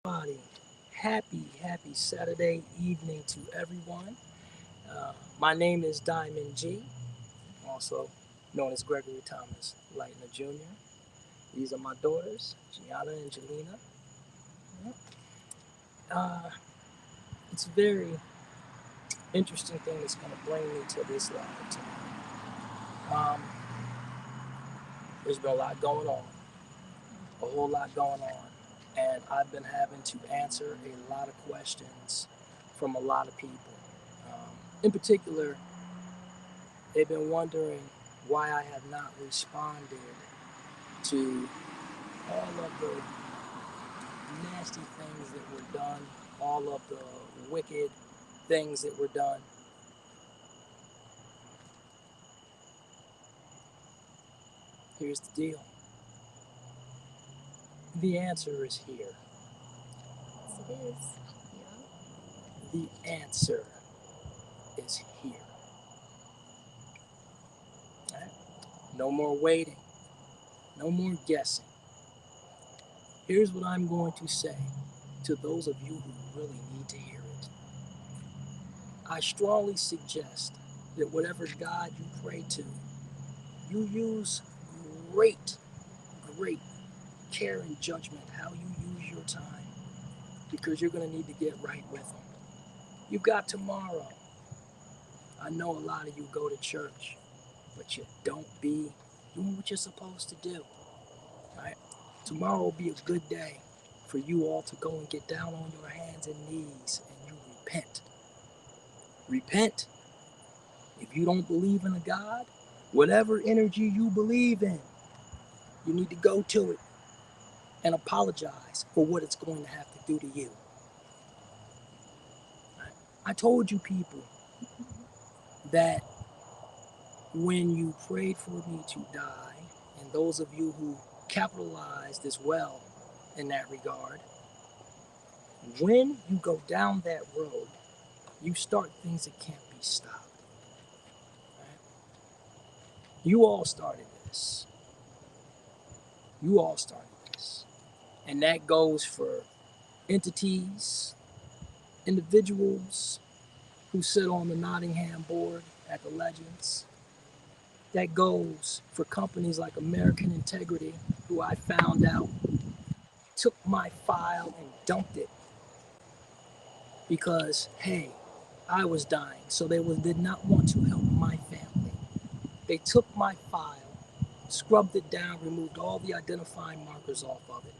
Everybody, happy Saturday evening to everyone. My name is Diamond G, also known as Gregory Thomas Lightner Jr. These are my daughters, Gianna and Jelena. Uh, it's a very interesting thing that's going to bring me to this live tonight. Um, there's been a lot going on, a whole lot going on, and I've been having to answer a lot of questions from a lot of people. In particular, they've been wondering why I have not responded to all of the nasty things that were done, all of the wicked things that were done. Here's the deal. The answer is here. Yes, it is. The answer is here. Right? No more waiting. No more guessing. Here's what I'm going to say to those of you who really need to hear it. I strongly suggest that whatever God you pray to, you use great, great care and judgment how you use your time because you're going to need to get right with Him. You've got tomorrow. I know a lot of you go to church, but you don't be doing what you're supposed to do. Right? Tomorrow will be a good day for you all to go and get down on your hands and knees and you repent. Repent. If you don't believe in a God, whatever energy you believe in, you need to go to it and apologize for what it's going to have to do to you. Right? I told you people that when you prayed for me to die, and those of you who capitalized as well in that regard, when you go down that road, you start things that can't be stopped. Right? You all started this. You all started this. And that goes for entities, individuals who sit on the Nottingham board at the Legends. That goes for companies like American Integrity, who I found out took my file and dumped it because, hey, I was dying, so did not want to help my family. They took my file, scrubbed it down, removed all the identifying markers off of it.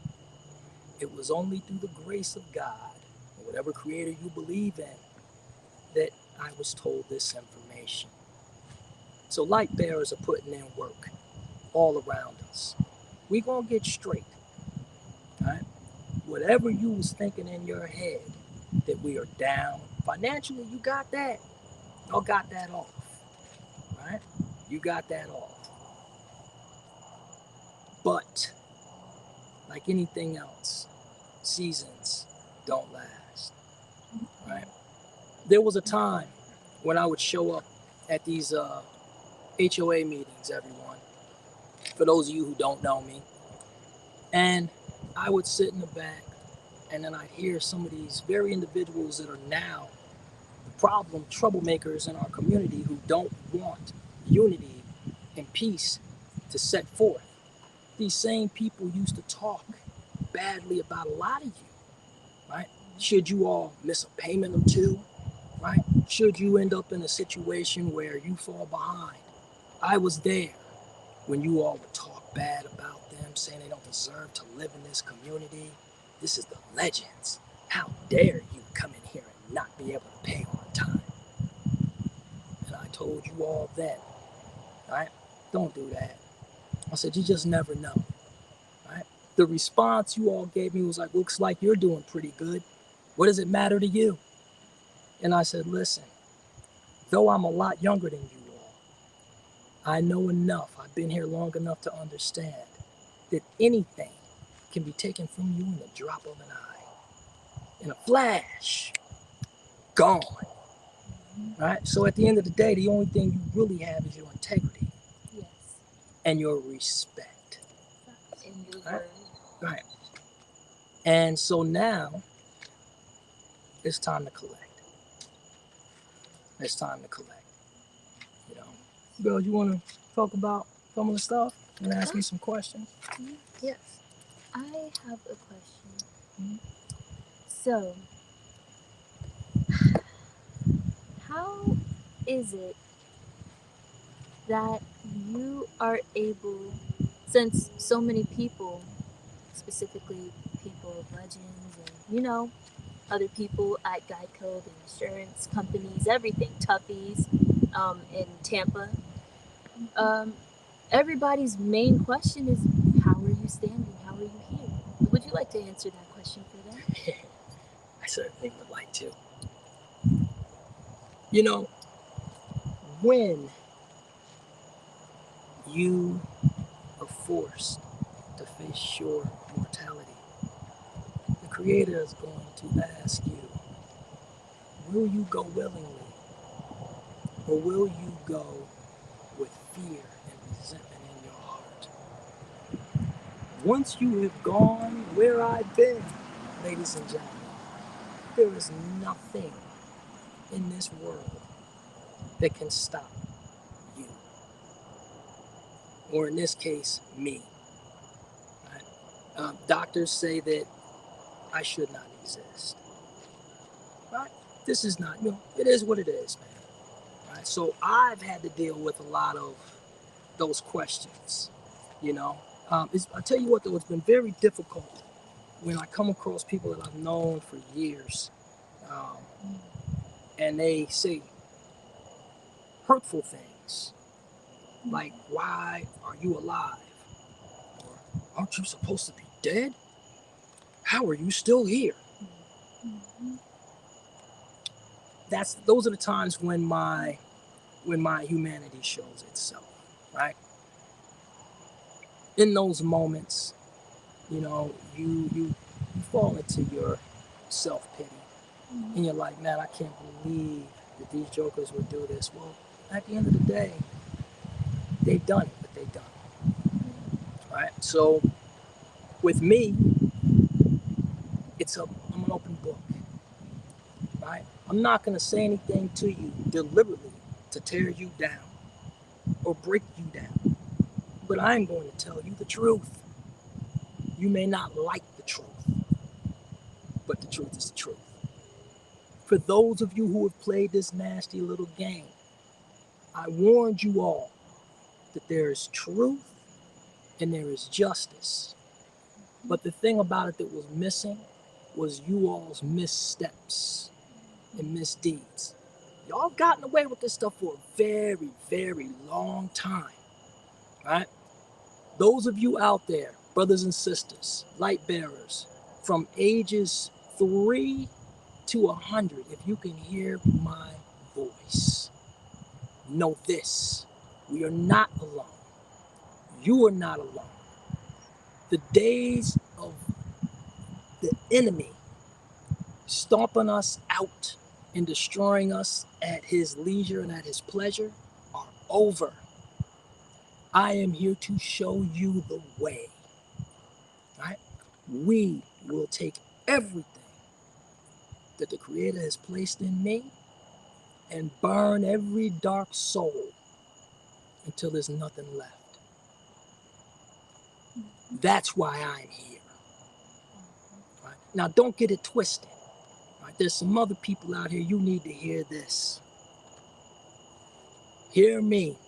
It was only through the grace of God, or whatever creator you believe in, that I was told this information. So light bearers are putting in work all around us. We gonna get straight, right? Whatever you was thinking in your head that we are down financially, you got that. Y'all got that off, right? You got that off. But like anything else, seasons don't last, right? There was a time when I would show up at these HOA meetings, everyone. For those of you who don't know me, and I would sit in the back, and then I'd hear some of these very individuals that are now the problem troublemakers in our community who don't want unity and peace to set forth. These same people used to talk badly about a lot of you, right? Should you all miss a payment or two, right? Should you end up in a situation where you fall behind? I was there when you all would talk bad about them, saying they don't deserve to live in this community. This is the Legends. How dare you come in here and not be able to pay on time? And I told you all then, right? Don't do that. I said, you just never know, right? The response you all gave me was like, looks like you're doing pretty good. What does it matter to you? And I said, listen, though I'm a lot younger than you all, I know enough. I've been here long enough to understand that anything can be taken from you in the drop of an eye, in a flash, gone. Right? So at the end of the day, the only thing you really have is your integrity Yes. and your respect. In your Right? word. Right. And so now it's time to collect. It's time to collect. You know, girl, you want to talk about some of the stuff and ask me some questions? Yes. I have a question. Mhm. So, how is it that you are able, since so many people, specifically people of legends and other people at Geico, the insurance companies, everything, Tuffy's, in Tampa, um, everybody's main question is, how are you standing? How are you here? Would you like to answer that question for them? I certainly would like to. You know, when you are forced to face your mortality, the Creator is going to ask you, will you go willingly or will you go with fear and resentment in your heart? Once you have gone where I've been, ladies and gentlemen, there is nothing in this world that can stop you, or in this case, me. Right? Doctors say that I should not exist. Right? This is not, it is what it is, man. Right? So I've had to deal with a lot of those questions. You know, I tell you what, though, it's been very difficult when I come across people that I've known for years, um, and they say hurtful things like, "Why are you alive?" Or, "Aren't you supposed to be dead? How are you still here?" Those are the times when my humanity shows itself, right? In those moments, you fall into your self pity, and you're like, man, I can't believe that these jokers would do this. Well, at the end of the day, they've done it, but they've done it, right? So with me, I'm an open book, right? I'm not gonna say anything to you deliberately to tear you down or break you down, but I'm going to tell you the truth. You may not like the truth, but the truth is the truth. For those of you who have played this nasty little game, I warned you all that there is truth and there is justice. But the thing about it that was missing was you all's missteps and misdeeds. Y'all have gotten away with this stuff for a very, very long time, right? Those of you out there, brothers and sisters, light bearers, from ages 3 to 100, if you can hear my voice, know this: we are not alone. You are not alone. The days of the enemy stomping us out and destroying us at his leisure and at his pleasure are over. I am here to show you the way. Right? We will take everything that the Creator has placed in me and burn every dark soul until there's nothing left. That's why I'm here. Right? Now, don't get it twisted. Right? There's some other people out here, you need to hear this. Hear me.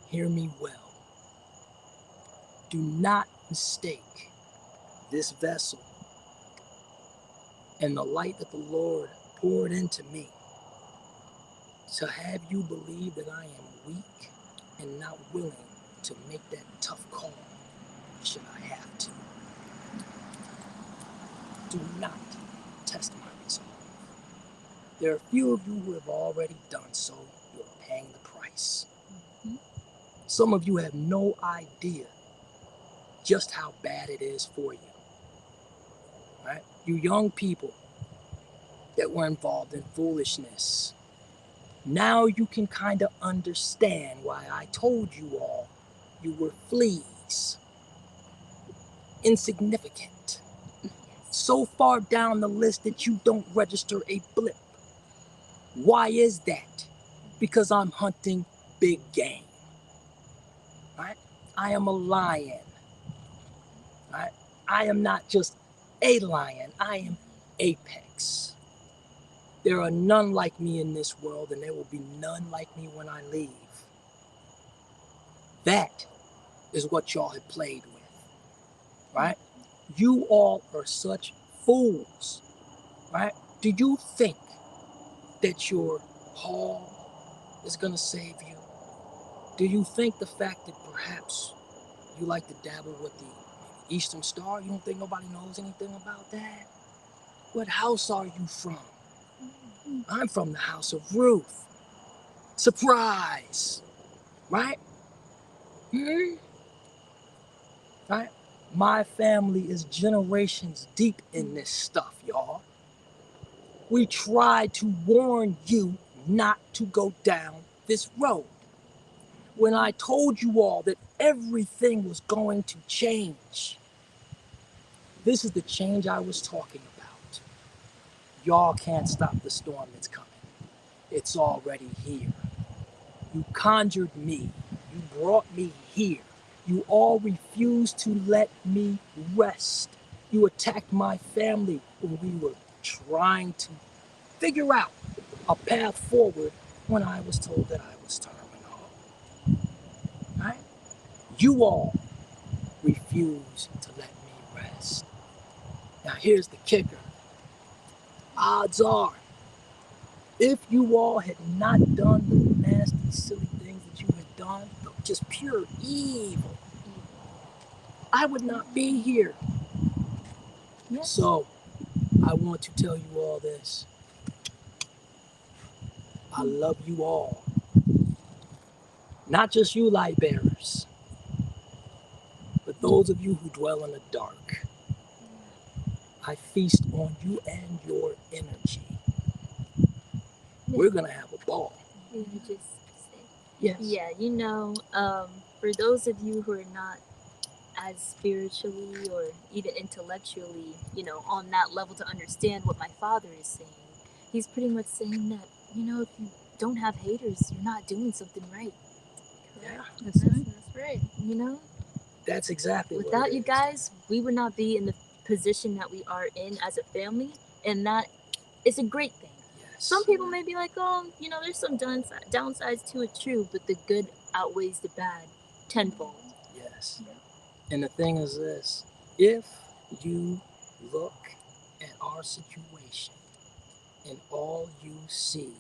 Hear me well. Do not mistake this vessel and the light that the Lord poured into me to have you believe that I am weak and not willing to make that tough call should I have to. Do not test my resolve. There are a few of you who have already done so. You're paying the price. Some of you have no idea just how bad it is for you. Right? You young people that were involved in foolishness, now you can kind of understand why I told you all you were fleas, insignificant, so far down the list that you don't register a blip. Why is that? Because I'm hunting big game. Right? I am a lion. Right? I am not just a lion, I am apex. There are none like me in this world, and there will be none like me when I leave. That is what y'all have played with. Right? You all are such fools. Right? Do you think that your Hall is going to save you? Do you think the fact that perhaps you like to dabble with the Eastern Star, you don't think nobody knows anything about that? What house are you from? I'm from the House of Ruth. Surprise! Right? Right? My family is generations deep in this stuff, y'all. We tried to warn you not to go down this road. When I told you all that everything was going to change, this is the change I was talking about. Y'all can't stop the storm that's coming. It's already here. You conjured me. You brought me here. You all refused to let me rest. You attacked my family when we were trying to figure out a path forward when I was told that I was terminal. Right? You all refused to let me rest. Now here's the kicker. Odds are, if you all had not done the nasty, silly things that you had done, just pure evil, I would not be here. Yes. So, I want to tell you all this. I love you all. Not just you light bearers, but those of you who dwell in the dark. I feast on you and your energy. We're gonna have a ball. You just say, Yes. yeah, for those of you who are not as spiritually or even intellectually, on that level to understand what my father is saying, he's pretty much saying that, if you don't have haters, you're not doing something right. Yeah. That's right. That's exactly what Without it you is. guys, we would not be in the position that we are in as a family, and that is a great thing. Yes. Some people may be like, oh, there's some downsides to it, true, but the good outweighs the bad tenfold. Yes. And the thing is this, if you look at our situation and all you see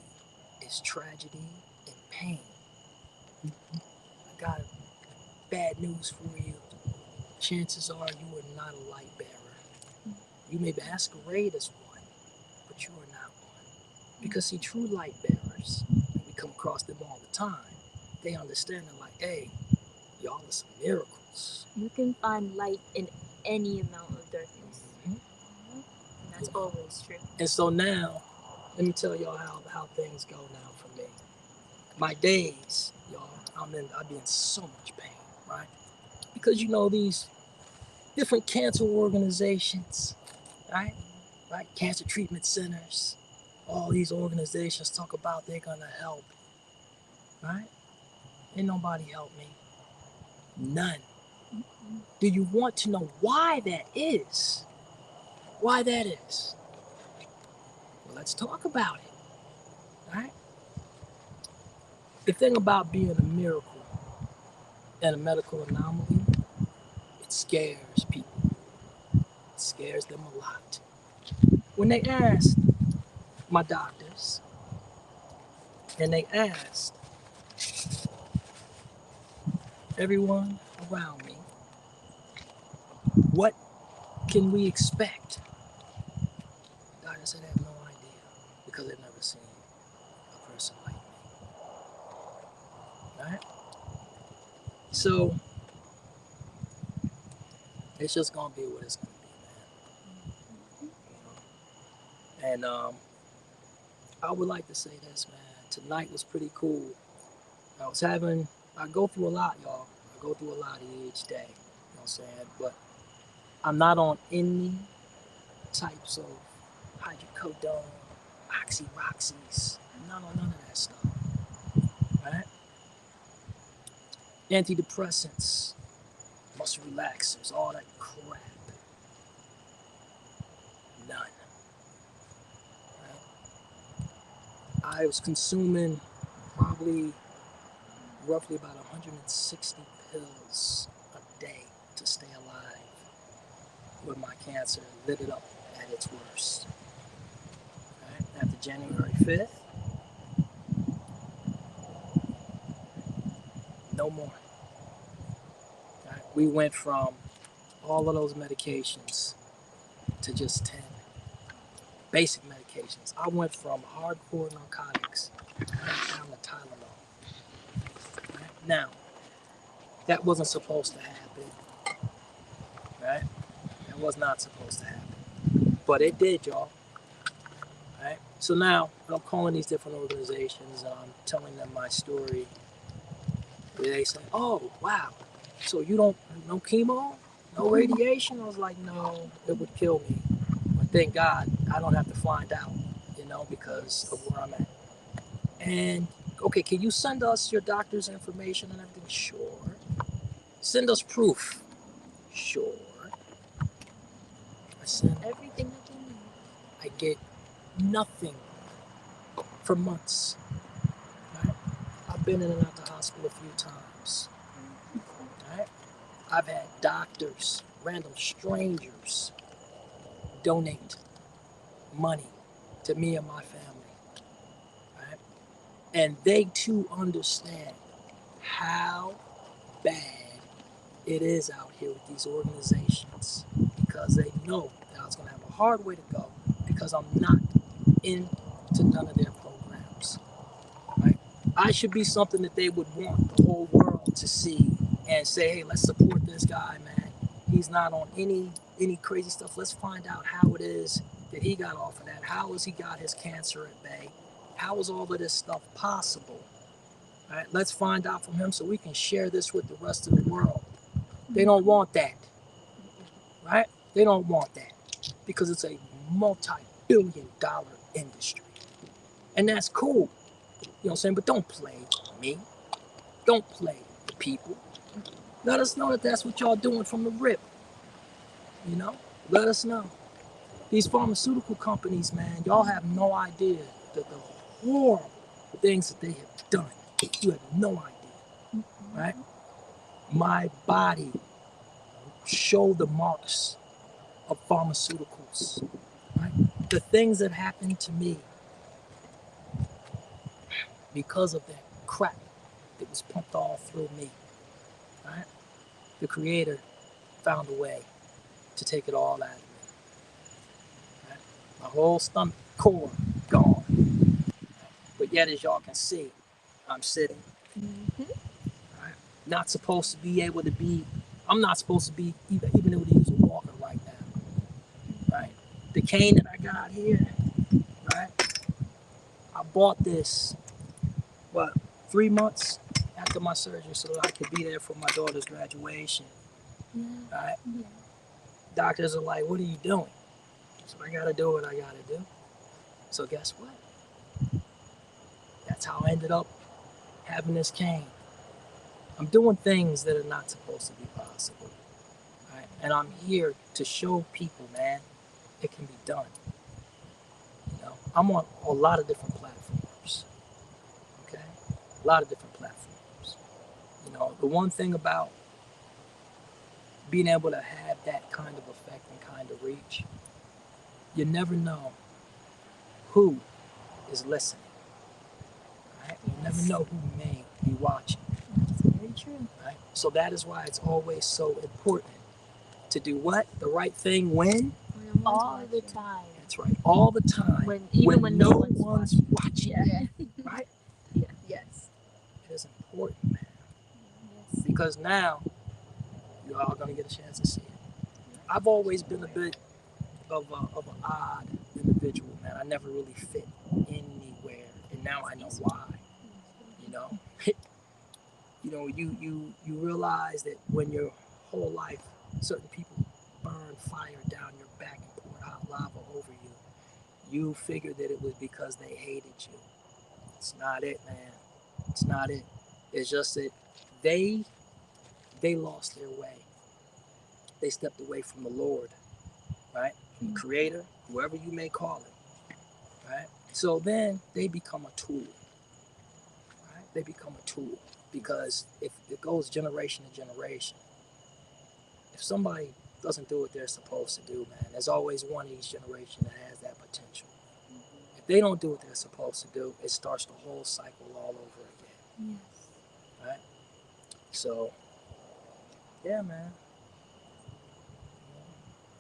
is tragedy and pain, I got bad news for you. Chances are you are not a light bearer. You may masquerade as one, but you are not one. Because see, true light bearers, we come across them all the time, they understand they're like, hey, y'all are some miracles. You can find light in any amount of darkness. Mhm. And that's always true. And so now, let me tell y'all how things go now for me. My days, y'all, I be in so much pain, right? Because these different cancer organizations, right? Right? Cancer treatment centers, all these organizations talk about they're gonna help, right? Ain't nobody help me. None. Do you want to know why that is? Why that is? Well, let's talk about it, right? The thing about being a miracle and a medical anomaly, it scares people. It scares them a lot. When they asked my doctors, and they asked everyone around me, what can we expect? Doctor said, I have no idea because they've never seen a person like me. Right? So it's just gonna be what it's gonna be, man. And I would like to say this, man. Tonight was pretty cool. I go through a lot, y'all. I go through a lot each day. You know what I'm saying? But I'm not on any types of hydrocodone, oxyroxys, none of that stuff, right? Antidepressants, muscle relaxers, all that crap. None. Right? I was consuming probably roughly about 160 pills a day to stay alive when my cancer lit it up at its worst. Right? After January 5th, no more. Right? We went from all of those medications to just 10 basic medications. I went from hardcore narcotics down to Tylenol. Right? Now, that wasn't supposed to happen, right? That was not supposed to happen, but it did, y'all. Right? So now I'm calling these different organizations and I'm telling them my story. They say, "Oh, wow, so you don't no chemo, no radiation?" I was like, "No, it would kill me." But thank God I don't have to find out, because of where I'm at. And okay, can you send us your doctor's information and everything? Sure. Send us proof. Sure. I send. Everything that they need. I get nothing for months. Right? I've been in and out the hospital a few times. Right? I've had doctors, random strangers, donate money to me and my family. Right? And they too understand how bad it is out here with these organizations because they know that I was going to have a hard way to go because I'm not into none of their programs. Right? I should be something that they would want the whole world to see and say, "Hey, let's support this guy, man. He's not on any crazy stuff. Let's find out how it is that he got off of that. How has he got his cancer at bay? How is all of this stuff possible? Right? Let's find out from him so we can share this with the rest of the world." They don't want that, right? They don't want that because it's a multi-billion-dollar industry. And that's cool, you know what I'm saying? But don't play me. Don't play the people. Let us know that that's what y'all doing from the rip, you know? Let us know. These pharmaceutical companies, man, y'all have no idea the horrible things that they have done. You have no idea, right? My body show the marks of pharmaceuticals, right? The things that happened to me because of that crap that was pumped all through me, right? The Creator found a way to take it all out of me. Right? My whole stomach core gone. But yet, as y'all can see, I'm sitting. Right? Not supposed to be able to be. I'm not supposed to be even able to use a walker right now. Right? The cane that I got here, right? I bought this, 3 months after my surgery so that I could be there for my daughter's graduation. Yeah. Right? Yeah. Doctors are like, "What are you doing?" So I gotta do what I gotta do. So guess what? That's how I ended up having this cane. I'm doing things that are not supposed to be possible. Right? And I'm here to show people, man, it can be done. I'm on a lot of different platforms. Okay? A lot of different platforms. The one thing about being able to have that kind of effect and kind of reach, you never know who is listening. Right? You never know who may be watching. That's very true. Right? So that is why it's always so important to do what? The right thing when? All the time. That's right. All the time. Even when no one's watching. Yeah. Right? Yeah. Yes. It is important, man. Yes. Because now you're all going to get a chance to see it. I've always been a bit of an odd individual, man. I never really fit anywhere. And now I know why. You know? You realize that when your whole life certain people burn fire down your back and pour it out. saliva over you, you figured that it was because they hated you. It's not it, man. It's not it. It's just that they they lost their way. They stepped away from the Lord, right? From the Creator, whoever you may call it, right? So then they become a tool, right? They become a tool because if it goes generation to generation, if somebody doesn't do what they're supposed to do, man, there's always one in each generation that has that potential. If they don't do what they're supposed to do, it starts the whole cycle all over again. Yes. Right? So, yeah, man.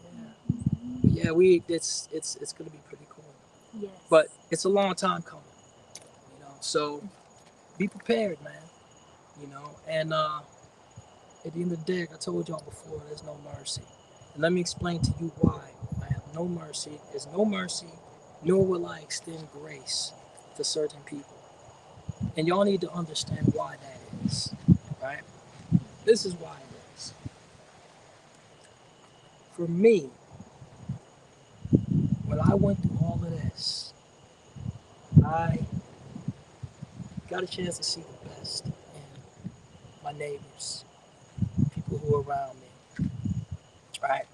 Yeah. But yeah, it's gonna be pretty cool. Yes. But it's a long time coming. So be prepared, man. And at the end of the day, like I told y'all before, there's no mercy. And let me explain to you why I have no mercy. There's no mercy, nor will I extend grace to certain people. And y'all need to understand why that is, right? This is why it is. For me, when I went through all of this, I got a chance to see the best in my neighbors, people who are around me, right?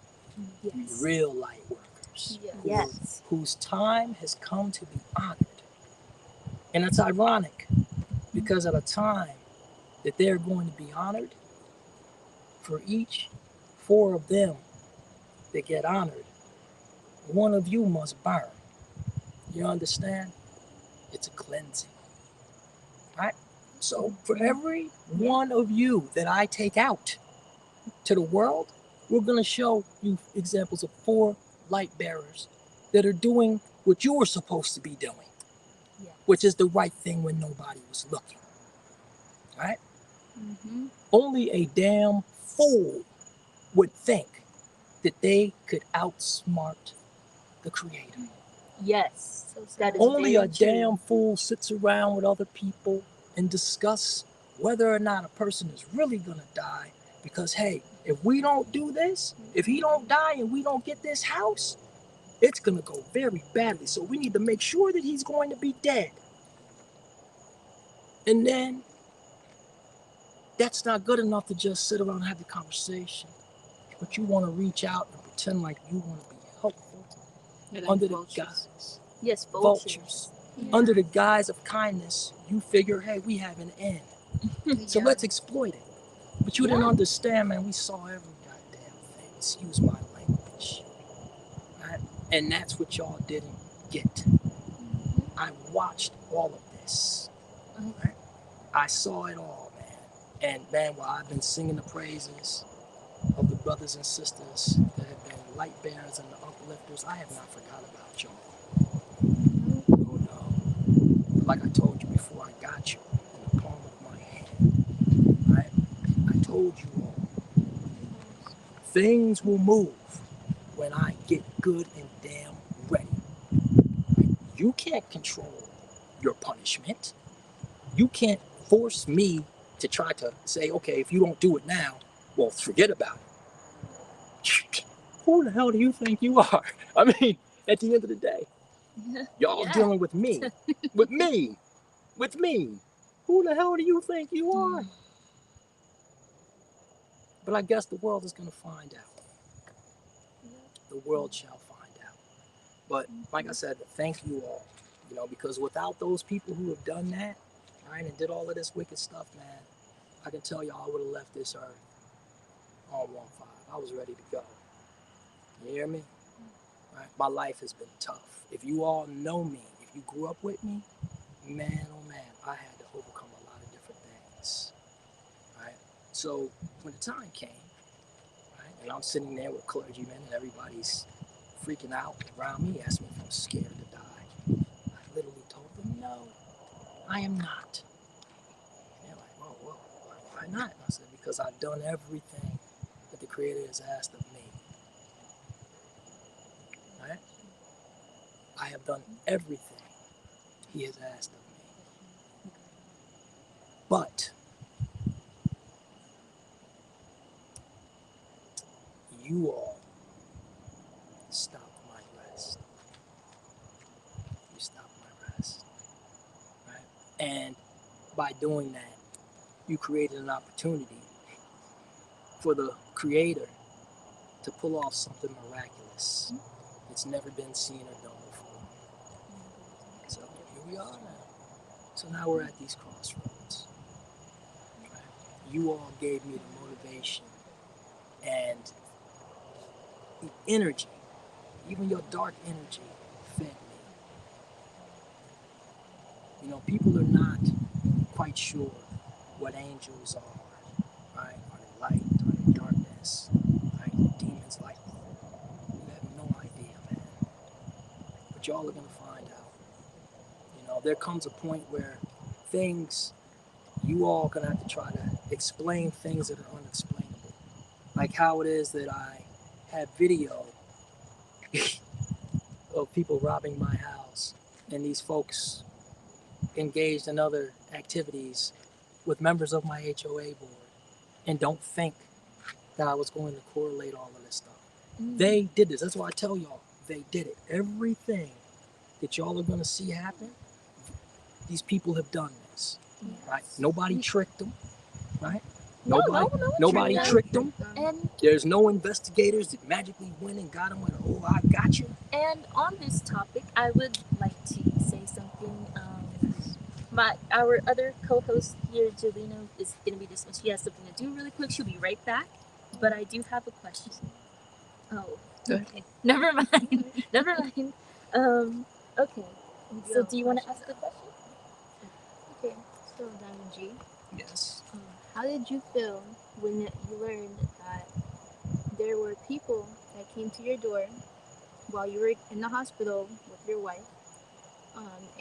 Yes. Real light workers, Yes. whose time has come to be honored. And it's ironic because at a time that they're going to be honored, for each four of them that get honored, one of you must burn. You understand? It's a cleansing. Right? So for every one of you that I take out to the world, we're going to show you examples of four light bearers that are doing what you were supposed to be doing, Yes. which is the right thing when nobody was looking. Right? Mm-hmm. Only a damn fool would think that they could outsmart the Creator. Yes. That is Only a very true. damn fool sits around with other people and discuss whether or not a person is really gonna die. Because hey, if we don't do this, if he don't die and we don't get this house, it's gonna go very badly. So we need to make sure that he's going to be dead. And then that's not good enough to just sit around and have the conversation. But you want to reach out and pretend like you want to be helpful under the guise. Yes, Vultures. Yeah. Under the guise of kindness, you figure, hey, we have an end. So let's exploit it. But you didn't understand, man. We saw every goddamn thing. Excuse my language. Right? And that's what y'all didn't get. I watched all of this. Right? I saw it all, man. And man, while I've been singing the praises of the brothers and sisters that have been light bearers and the uplifters, I have not forgot about y'all. Oh no. Like I told you before, I got you in the palm of my hand. Right? I told you all. Things will move when I get good and damn ready. Right? You can't control your punishment. You can't force me to try to say, okay, if you don't do it now, well, forget about it. Who the hell do you think you are? I mean, at the end of the day, y'all dealing with me. With me. With me. Who the hell do you think you are? But I guess the world is going to find out. The world shall find out. But like I said, thank you all. Because without those people who have done that, right, and did all of this wicked stuff, man, I can tell y'all I would have left this earth on 1-5. I was ready to go. You hear me? Right? My life has been tough. If you all know me, if you grew up with me, man, oh man, I had to overcome a lot of different things. Right? So when the time came, right, and I'm sitting there with clergymen and everybody's freaking out around me, asking me if I'm scared to die, I literally told them, no, I am not. And they're like, well, why not? And I said, because I've done everything that the Creator has asked of me. Right? I have done everything He has asked of me. But you all stopped my by doing that, you created an opportunity for the creator to pull off something miraculous. It's never been seen or done before. So here we are now. So now we're at these crossroads. Right? You all gave me the motivation and the energy, even your dark energy, fed me. You know, people are not quite sure what angels are, right? Are they light? Are they darkness? Right? Demons like me. You have no idea, man. But y'all are gonna find out. You know, there comes a point where things you all gonna have to try to explain things that are unexplainable. Like how it is that I have video of people robbing my house and these folks engaged in other activities with members of my HOA board and don't think that I was going to correlate all of this stuff. They did this. That's why I tell y'all, they did it. Everything that y'all are going to see happen, these people have done this, right? Nobody tricked them, right? Nobody tricked them. And There's no investigators that magically went and got them with, oh, I got you. And on this topic, I would like to say something. Our other co-host here, Jelena, is going to be dismissed. She has something to do really quick. She'll be right back. But I do have a question. Oh, okay. Never mind. Never mind. Okay. So, do you want to ask the question? Okay, so Diamond G, Yes. how did you feel when you learned that there were people that came to your door while you were in the hospital with your wife,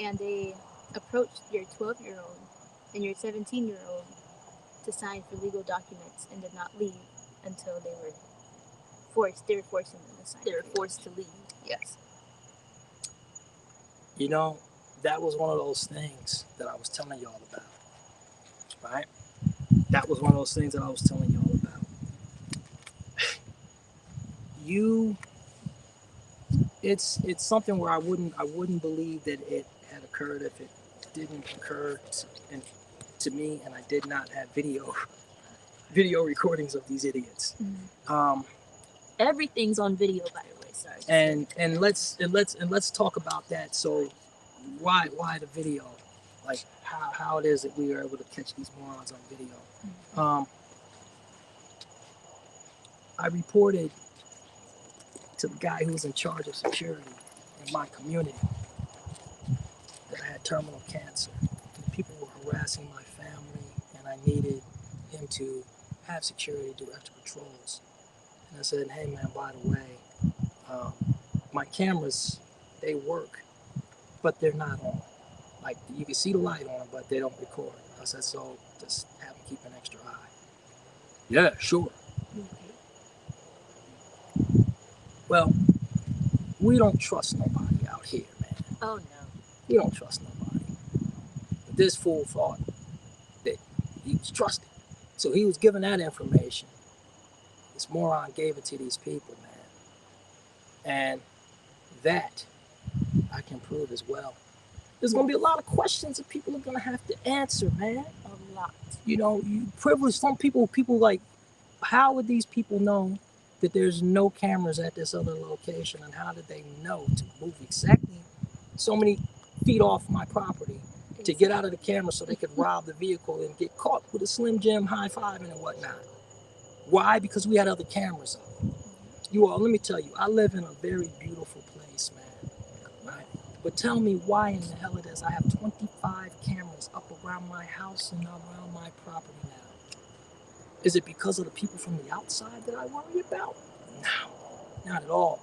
and they approached your 12-year-old and your 17-year-old to sign for legal documents and did not leave until they were forcing them to sign. They were for you? forced to leave. Yes. You know, that was one of those things that I was telling y'all about, right? That was one of those things that I was telling y'all about. It's something where I wouldn't believe that it had occurred if it didn't occur to me, and I did not have video recordings of these idiots. Everything's on video, by the way. Sorry. And let's talk about that. So why the video? Like how it is that we are able to catch these morons on video. I reported to the guy who was in charge of security in my community that I had terminal cancer. And people were harassing my family, and I needed him to have security do extra patrols. And I said, hey man, by the way, my cameras, they work, but they're not on. Like, you can see the light on, but they don't record. I said, so just have them keep an extra eye. Yeah, sure. Well, we don't trust nobody out here, man. Oh no. We don't trust nobody. But this fool thought that he was trusted. So he was giving that information. This moron gave it to these people, man. And that I can prove as well. There's going to be a lot of questions that people are going to have to answer, man. A lot. You know, you privilege some people like, how would these people know that there's no cameras at this other location? And how did they know to move exactly so many feet off my property to get out of the camera so they could rob the vehicle and get caught with a Slim Jim high-fiving and whatnot? Why? Because we had other cameras up. You all, let me tell you, I live in a very beautiful place, man. Right? But tell me why in the hell it is I have 25 cameras up around my house and around my property now? Is it because of the people from the outside that I worry about? No, not at all.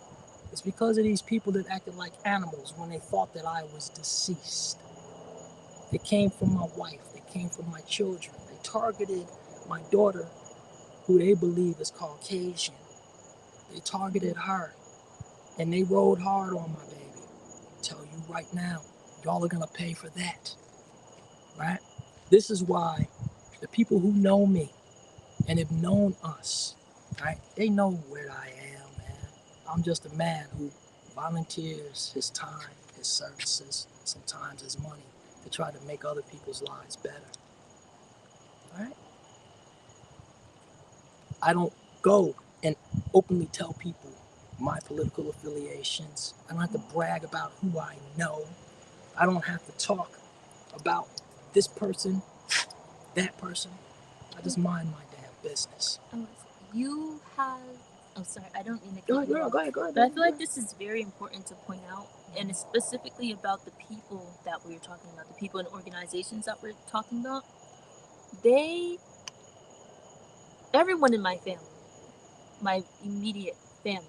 It's because of these people that acted like animals when they thought that I was deceased. They came from my wife. They came from my children. They targeted my daughter, who they believe is Caucasian. They targeted her, and they rode hard on my baby. I tell you right now, y'all are gonna pay for that, right? This is why the people who know me and have known us, right? They know where I am, man. I'm just a man who volunteers his time, his services, sometimes his money to try to make other people's lives better. Right? I don't go and openly tell people my political affiliations. I don't have to brag about who I know. I don't have to talk about this person, that person. I just mind my damn business. Oh, you have. Oh, sorry, I don't mean to Go cut ahead, you girl. off. Go ahead, go ahead. But I feel like this is very important to point out, and it's specifically about the people that we were talking about, the people and organizations that we're talking about. Everyone in my family, my immediate family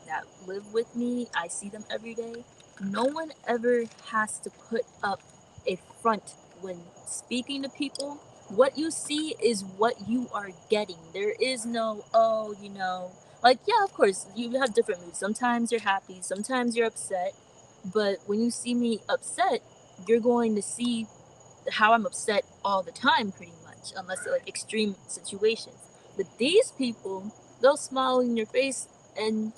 that live with me, I see them every day. No one ever has to put up a front when speaking to people. What you see is what you are getting. There is no, oh, like, yeah, of course, you have different moods. Sometimes you're happy, sometimes you're upset. But when you see me upset, you're going to see how I'm upset all the time, pretty much, unless they're like extreme situations. But these people, they'll smile in your face, and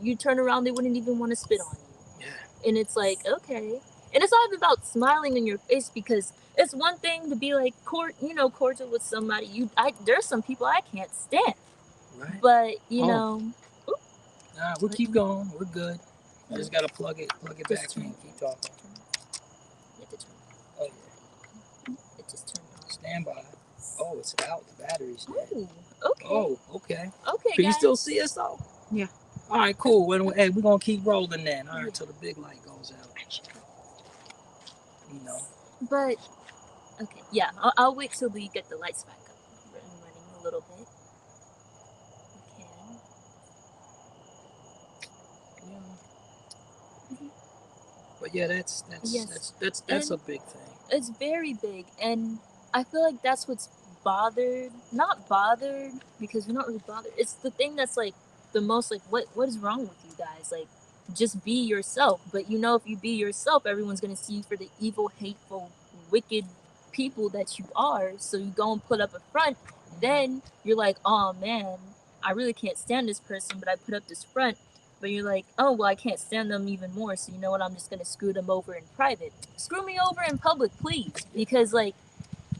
you turn around, they wouldn't even want to spit on you. Yeah. And it's like, okay. And it's not even about smiling in your face, because it's one thing to be like cordial with somebody. There's some people I can't stand. Right. But Nah, we'll keep going. We're good. I just gotta plug it Just back turn in. it. Keep talking. You have to turn Oh yeah. it just turned on. Stand by. Oh, it's out. The battery's dead. Ooh, okay. Oh, okay. Okay, Can you guys. still see us though? Yeah. All right, cool. Hey, we're gonna keep rolling then. All right, till the big light goes out. You know. But okay, yeah, I'll wait till we get the lights back up and running a little bit. We can. Yeah. Mhm. But yeah, that's Yes. that's a And big thing. it's very big, and I feel like that's what's not bothered, because we're not really bothered. It's the thing that's like the most like, what is wrong with you guys? Like, just be yourself. But if you be yourself, everyone's gonna see you for the evil, hateful, wicked people that you are. So you go and put up a front. Then you're like, oh man, I really can't stand this person, but I put up this front. But you're like, oh well, I can't stand them even more. So you know what? I'm just gonna screw them over in private. Screw me over in public, please, because like,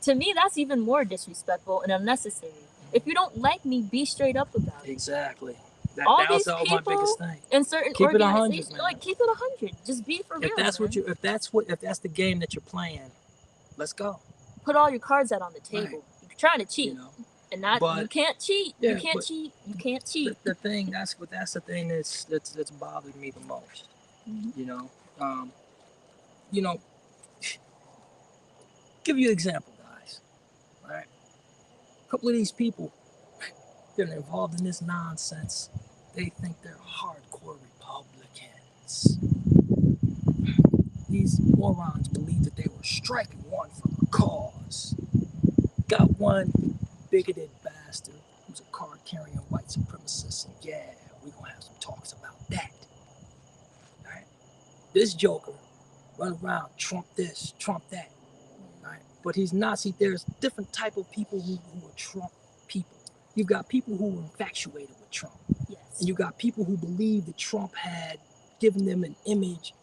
to me, that's even more disrespectful and unnecessary. If you don't like me, be straight up about it. Exactly. All That was these my people biggest thing. in certain Keep it 100, organizations, man. like, keep it 100. Just be for real. If that's man. if that's the game that you're playing, let's go. Put all your cards out on the table. Right. You're trying to cheat, You know. and that But- you can't cheat. Yeah, you can't but- cheat. You can't cheat. The thing that's the thing that's bothered me the most. Mhm. You know, give you an example, guys. All right, a couple of these people, they're involved in this nonsense. They think they're hardcore Republicans. These morons believe that they were striking one for a cause. Got one bigoted bastard who's a card-carrying white supremacist, and yeah, we're gonna have some talks about that. All right, this joker run around, Trump this, Trump that. All right, but he's not. See, there's different type of people who are Trump people. You've got people who are infatuated with Trump, Yes. and you got people who believe that Trump had given them an image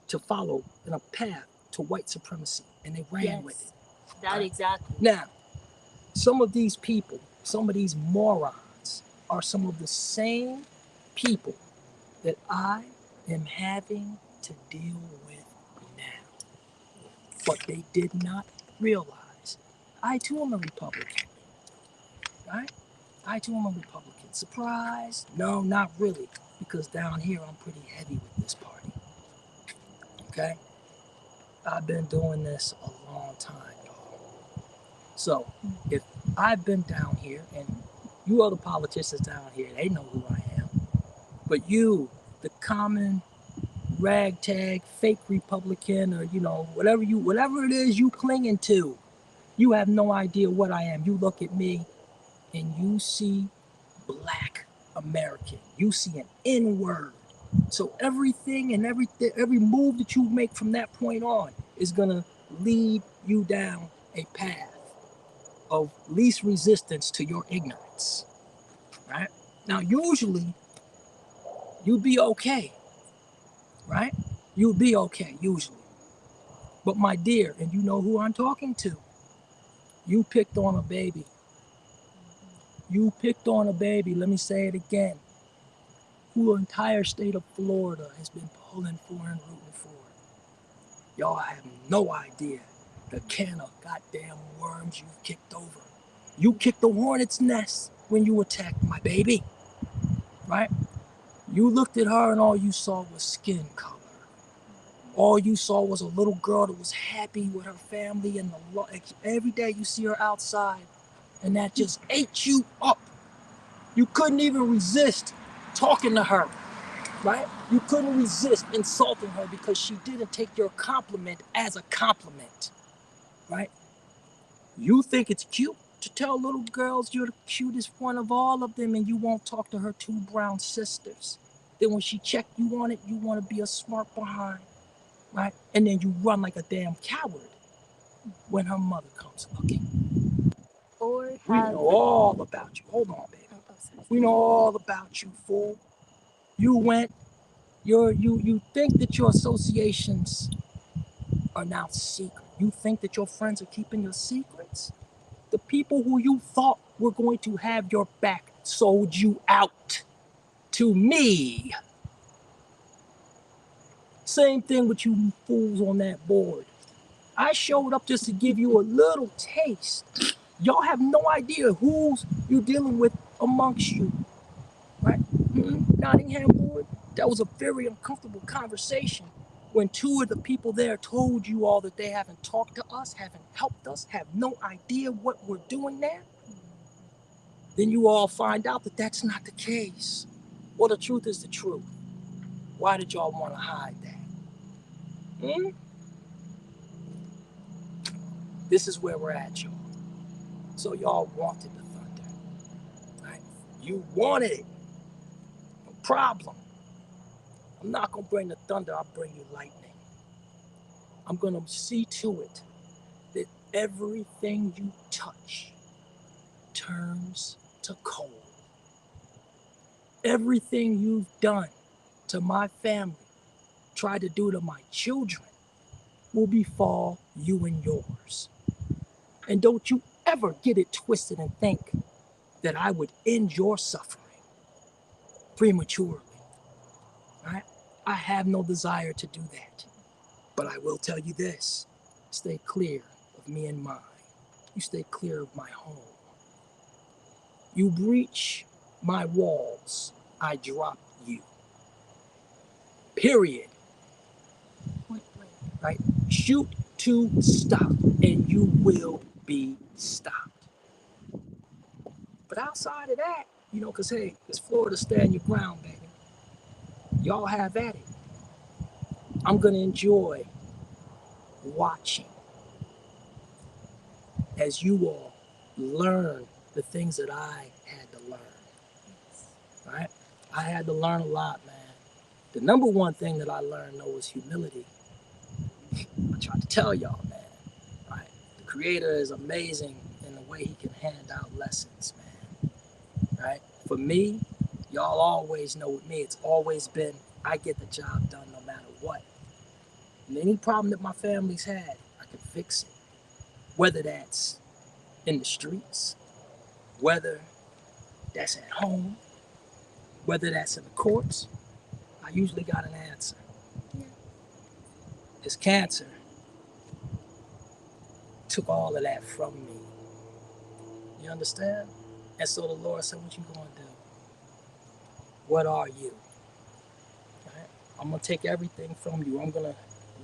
to follow in a path to white supremacy, and they ran with it. That Right. exactly. Now, some of these people, some of these morons, are some of the same people that I am having to deal with now. But they did not realize I too am a Republican. Right? I too am a Republican. Surprise? No, not really. Because down here I'm pretty heavy with this party. Okay? I've been doing this a long time, y'all. So if I've been down here, and you other politicians down here, they know who I am. But you, the common ragtag fake Republican, or whatever it is you clinging to, you have no idea what I am. You look at me and you see Black American. You see an N-word. So everything and every move that you make from that point on is gonna lead you down a path of least resistance to your ignorance. Right? Now, usually, you'd be okay. Right? You'd be okay, usually. But my dear, and you know who I'm talking to, you picked on a baby. You picked on a baby. Let me say it again. Who the entire state of Florida has been pulling for and rooting for. Y'all have no idea the can of goddamn worms you kicked over. You kicked the hornet's nest when you attacked my baby, right? You looked at her and all you saw was skin color. All you saw was a little girl that was happy with her family, and every day you see her outside, and that just ate you up. You couldn't even resist talking to her, right? You couldn't resist insulting her because she didn't take your compliment as a compliment, right? You think it's cute to tell little girls you're the cutest one of all of them, and you won't talk to her two brown sisters. Then when she checked you on it, you want to be a smart behind, right? And then you run like a damn coward when her mother comes looking. Or We have know all about you. Hold on, baby. sorry. We know all about you, fool. You went, you think that your associations are now secret. You think that your friends are keeping your secrets? The people who you thought were going to have your back sold you out to me. Same thing with you fools on that board. I showed up just to give you a little taste. Y'all have no idea who's you dealing with amongst you, right? Nottingham board, that was a very uncomfortable conversation when two of the people there told you all that they haven't talked to us, haven't helped us, have no idea what we're doing there. Then you all find out that that's not the case. Well, the truth is the truth. Why did y'all want to hide that? This is where we're at, y'all. So y'all wanted the thunder, right? You wanted it. No problem. I'm not going to bring the thunder, I'll bring you lightning. I'm going to see to it that everything you touch turns to coal. Everything you've done to my family, tried to do to my children, will befall you and yours. And don't you ever get it twisted and think that I would end your suffering prematurely, right? I have no desire to do that. But I will tell you this, stay clear of me and mine. You stay clear of my home. You breach my walls, I drop you. Period. Point blank, right? Shoot to stop, and you will be stopped. But outside of that, because hey, it's Florida, stand your ground, baby. Y'all have at it. I'm going to enjoy watching as you all learn the things that I had to learn, right? I had to learn a lot, man. The number one thing that I learned, though, was humility. I tried to tell y'all, man, right? The Creator is amazing in the way He can hand out lessons, man, right? For me, y'all always know with me, it's always been, I get the job done no matter what. And any problem that my family's had, I can fix it. Whether that's in the streets, whether that's at home, whether that's in the courts, I usually got an answer. Yeah. This cancer took all of that from me. You understand? And so the Lord said, what you gonna do? What are you? Right? I'm gonna take everything from you. I'm gonna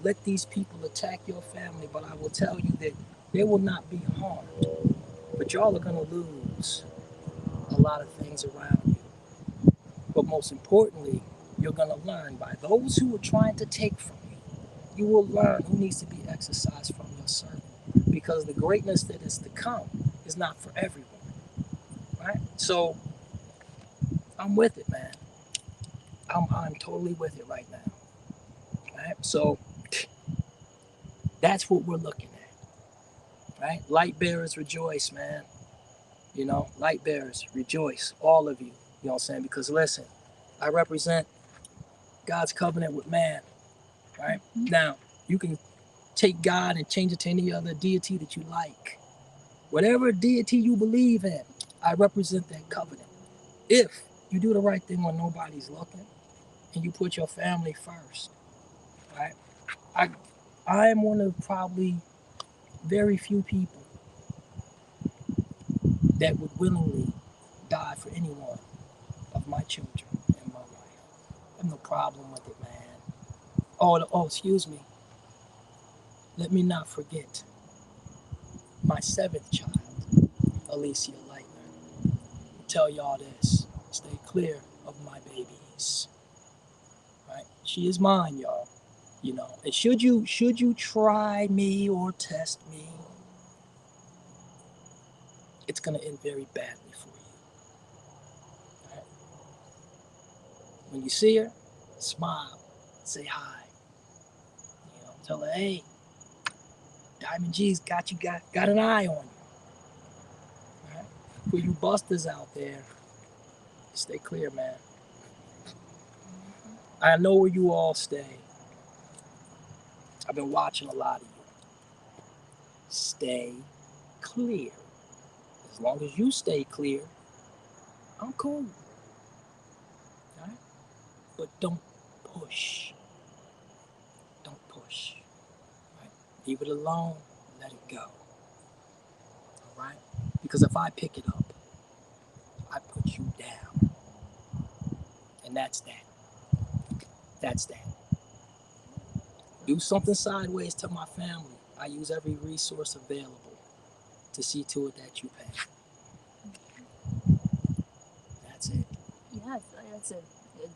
let these people attack your family, but I will tell you that they will not be harmed. But y'all are gonna lose a lot of things around you. But most importantly, you're gonna learn by those who are trying to take from you. You will learn who needs to be exercised from your servant. Because the greatness that is to come is not for everyone. Right? So I'm with it, man. I'm totally with it right now. Right? So that's what we're looking at. Right? Light bearers rejoice, man. Light bearers rejoice, all of you. You know what I'm saying? Because listen, I represent God's covenant with man. Right? Now, you can take God and change it to any other deity that you like. Whatever deity you believe in, I represent that covenant. If you do the right thing when nobody's looking and you put your family first, right? I am one of probably very few people that would willingly die for any one of my children in my life. I have no problem with it, man. Oh, excuse me. Let me not forget my seventh child, Alicia Lightner. Tell y'all this. Stay clear of my babies. Right? She is mine, y'all. You know, and should you try me or test me, it's gonna end very badly for you. Right? When you see her, smile, say hi. You know, tell her, hey, Diamond G's got an eye on you. Right? For you busters out there, stay clear, man. I know where you all stay. I've been watching a lot of you. Stay clear. As long as you stay clear, I'm cool. Right? But don't push. Don't push. Right? Leave it alone. Let it go. All right? Because if I pick it up, I put you down. And that's that. That's that. Do something sideways to my family. I use every resource available to see to it that you pay. That's it. Yeah, I feel like that's a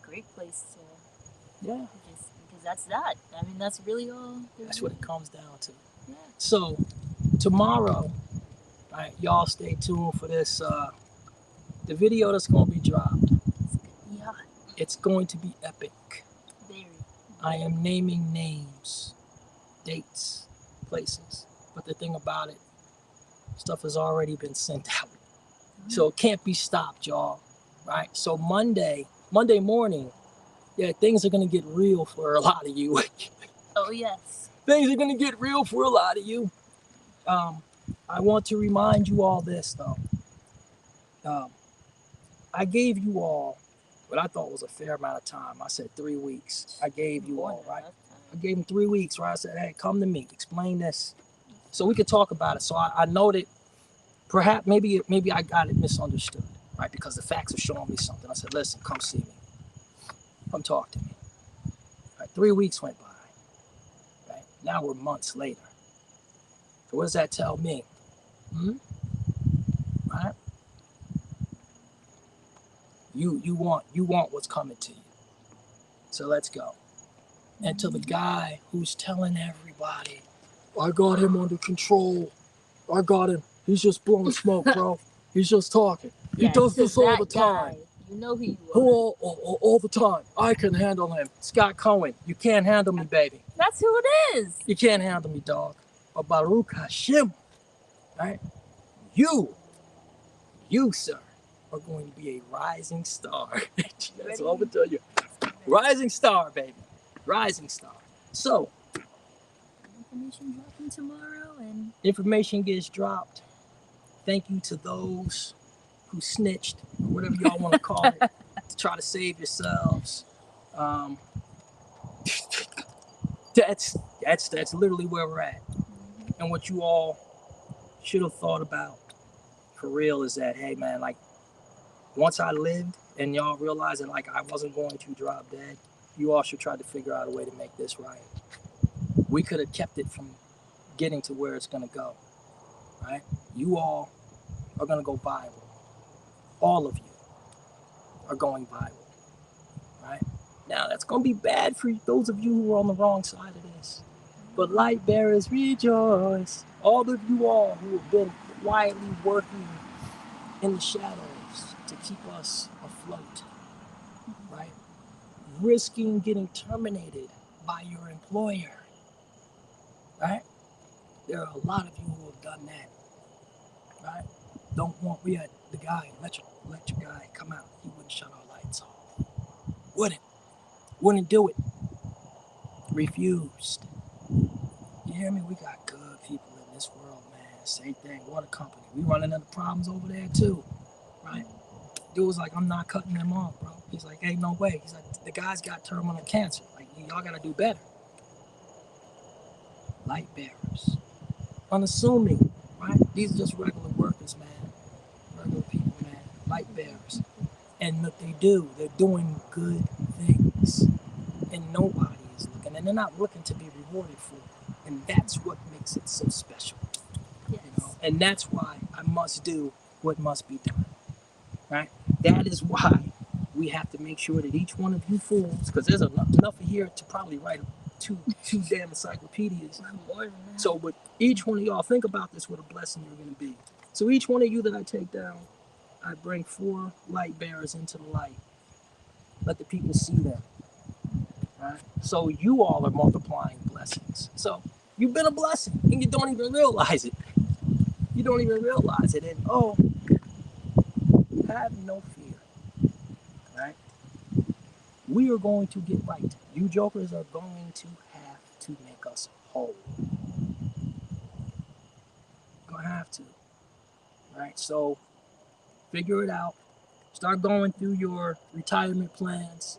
great place to Yeah. just, because that's that. I mean, that's really all. That's what it comes down to. Yeah. So tomorrow, all right, y'all stay tuned for this. The video that's going to be dropped. Yeah. It's going to be epic. Very. I am naming names, dates, places. But the thing about it, stuff has already been sent out. So it can't be stopped, y'all. Right? So Monday morning, yeah, things are going to get real for a lot of you. Oh, yes. Things are going to get real for a lot of you. I want to remind you all this, though. I gave you all what I thought was a fair amount of time. I said 3 weeks. I gave you all, right? I gave them 3 weeks, right? I said, hey, come to me, explain this, so we could talk about it. So I noted, perhaps, maybe I got it misunderstood, right? Because the facts are showing me something. I said, listen, come see me. Come talk to me. Right, 3 weeks went by. Right? Now we're months later. So what does that tell me? Right? You want what's coming to you. So let's go. And to the guy who's telling everybody, I got him under control. I got him. He's just blowing smoke, bro. He's just talking. He does this all the time. You know who you are. All the time. I can handle him. Scott Cohen, you can't handle me, baby. That's who it is. You can't handle me, dog. But Baruch Hashem, right? You, sir, are going to be a rising star. That's all I'm going to tell you. Rising star, baby. Rising star. So, Information dropping tomorrow, and information gets dropped. Thank you to those who snitched, or whatever y'all want to call it, to try to save yourselves. That's literally where we're at. And what you all should have thought about, for real, is that, hey man, like, once I lived and y'all realized that, like, I wasn't going to drop dead, you all should try to figure out a way to make this right. We could have kept it from getting to where it's gonna go, right? You all are gonna go viral. All of you are going viral, right? Now that's gonna be bad for those of you who are on the wrong side of this. But light bearers, rejoice. All of you all who have been quietly working in the shadows to keep us afloat, right? Risking getting terminated by your employer, right? There are a lot of you who have done that, right? We had the guy, electric guy, come out. He wouldn't shut our lights off. Wouldn't do it. Refused. Yeah. hear me? We got good people in this world, man. Same thing. Water company. We running into problems over there too, right? Dude was like, I'm not cutting them off, bro. He's like, ain't no way. He's like, the guy's got terminal cancer. Like, y'all gotta do better. Light bearers. Unassuming, right? These are just regular workers, man. Regular people, man. Light bearers. And what they do, they're doing good things. And nobody is looking. And they're not looking to be rewarded for it. And that's what makes it so special. Yes. You know? And that's why I must do what must be done. Right? That is why we have to make sure that each one of you fools, because there's enough here to probably write two damn encyclopedias. More than that. So, but each one of y'all, think about this, what a blessing you're going to be. So each one of you that I take down, I bring 4 light bearers into the light. Let the people see them. Right? So you all are multiplying blessings. So you've been a blessing, and you don't even realize it. You don't even realize it. And have no fear. Right? We are going to get right. You jokers are going to have to make us whole. You're going to have to. Right? So figure it out. Start going through your retirement plans,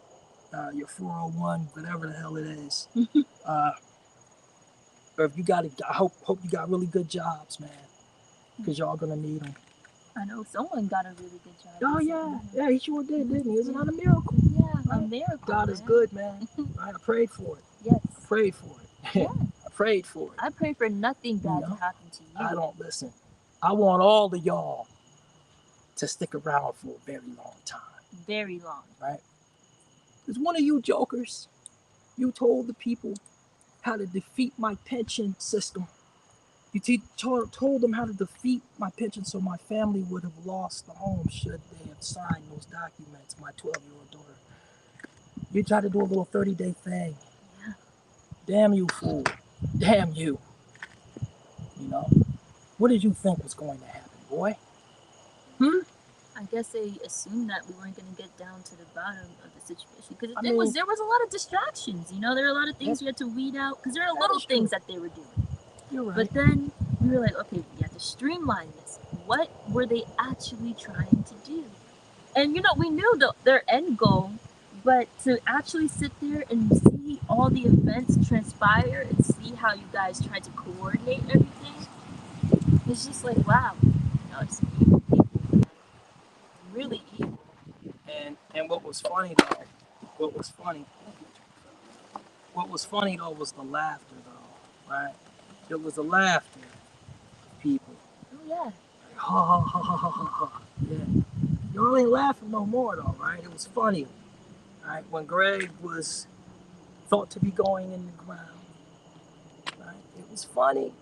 your 401, whatever the hell it is. Or if you got I hope you got really good jobs, man, because y'all gonna need them. I know someone got a really good job. Oh yeah, he sure did, didn't he? Isn't that a miracle? Yeah, a Right? miracle. God is good, man. Right? I prayed for it. Yes. I prayed for it. Yeah. I prayed for it. I pray for nothing bad You to know, happen to you. I don't listen. I want all of y'all to stick around for a very long time. Very long. Right? Because one of you jokers, you told the people how to defeat my pension system. You told them how to defeat my pension so my family would have lost the home should they have signed those documents, my 12-year-old daughter. You tried to do a little 30-day thing. Yeah. Damn you, fool. Damn you. You know? What did you think was going to happen, boy? I guess they assumed that we weren't going to get down to the bottom of the situation because I there was mean- a lot of distractions. You know, there were a lot of things we had to weed out because there are That little is true. things that they were doing. You're right. But then we were like, okay, we have to streamline this. What were they actually trying to do? And you know, we knew their end goal, but to actually sit there and see all the events transpire and see how you guys tried to coordinate everything, it's just like, wow, you know, it's evil people, man. Really evil. And what was funny though was the laughter though, right? It was the laughter of people. Oh yeah. Ha ha ha ha ha ha ha. Yeah. Y'all ain't laughing no more though, right? It was funny. Right? When Greg was thought to be going in the ground. Right? It was funny.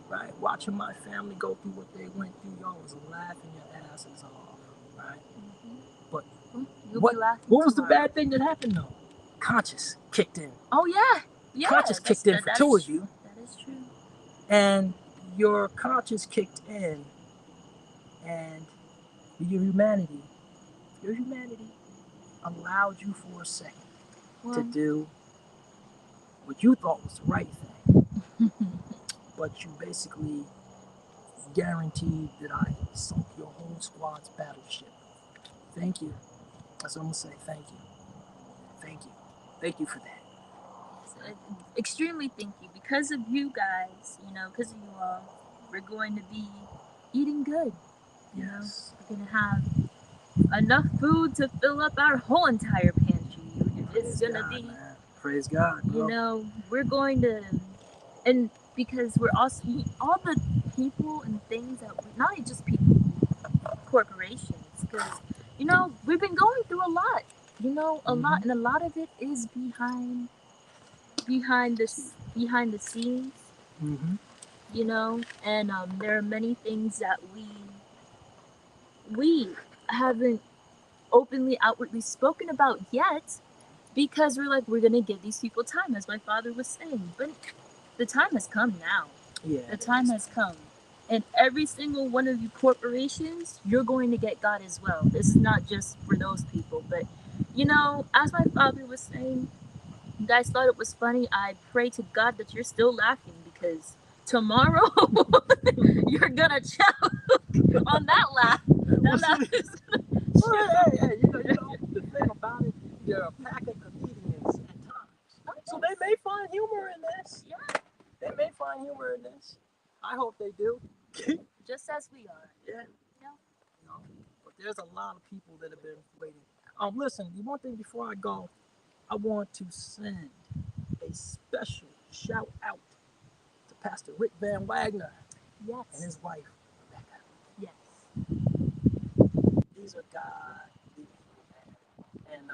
Right? Watching my family go through what they went through, y'all was laughing your asses off. Right? But You'll what be laughing what was the tomorrow. bad thing that happened though? Conscious kicked in. Oh yeah. Yeah. Conscious that's- kicked in that- for that's 2 of true. you. That is true. And your conscience kicked in, and your humanity allowed you for a second to Well, do what you thought was the right thing, but you basically guaranteed that I sunk your whole squad's battleship. Thank you. That's what I'm gonna say. Thank you. Thank you. Thank you for that. extremely thank you because of you guys. You know, because of you all, we're going to be eating good. You Yes. know, we're gonna have enough food to fill up our whole entire pantry. It's Praise gonna God, be, man. Praise God, bro. you know, we're going to, and because we're also all the people and things that not only just people, corporations, because you know we've been going through a lot. You know, a lot, and a lot of it is behind the scenes. Mm-hmm. You know, and there are many things that we haven't openly outwardly spoken about yet because we're like we're gonna give these people time, as my father was saying, but the time has come now. Yeah. The time has come, and every single one of you corporations, you're going to get God as well. This is not just for those people, but you know, as my father was saying, you guys thought it was funny. I pray to God that you're still laughing because tomorrow you're gonna choke on that laugh. That Well, laugh see, is well, hey, the thing about it, they're a pack of comedians at times. So they may find humor in this. yeah, They may find humor in this. I hope they do. just as we are. Yeah. Yeah. You know, but there's a lot of people that have been waiting. Listen, the one thing before I go, I want to send a special shout out to Pastor Rick Van Wagner and Yes. his wife, Rebecca. Yes. These are God, and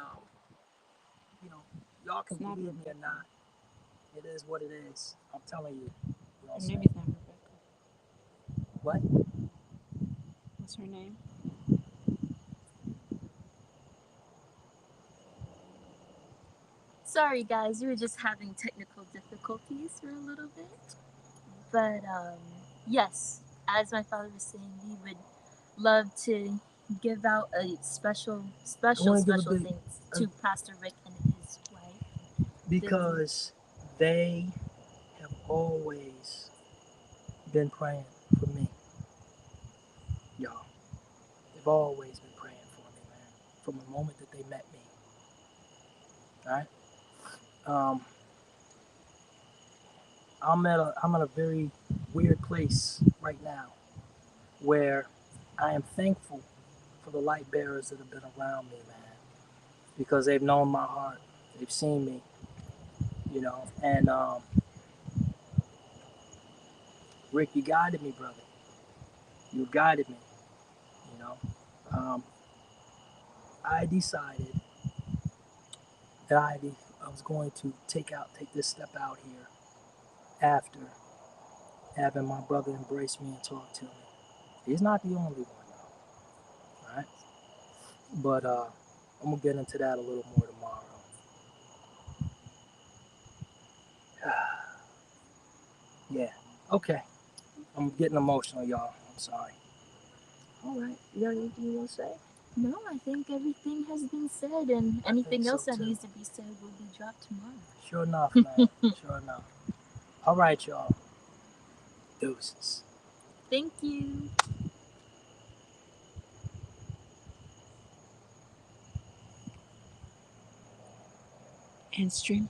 y'all can It's not believe me or not. It is what it is. I'm telling you. You know what I'm Her saying? name is not Rebecca. What? What's her name? Sorry, guys, we were just having technical difficulties for a little bit. But yes, as my father was saying, we would love to give out a special wanna give a big- thanks to Pastor Rick and his wife. Because they have always been praying for me. Y'all. They've always been praying for me, man. From the moment that they met me. Alright? I'm at a very weird place right now where I am thankful for the light bearers that have been around me, man. Because they've known my heart. They've seen me. And Rick, you guided me, brother. You guided me. You know. I decided that I was going to take this step out here after having my brother embrace me and talk to me. He's not the only one, though. Right? But I'm gonna get into that a little more tomorrow. Yeah. Okay. I'm getting emotional, y'all. I'm sorry. All right. You got anything you want to say? No, I think everything has been said, and anything so, else that too. needs to be said will be dropped tomorrow. Sure enough, man. Sure enough. All right, y'all. Deuces. Thank you. End stream.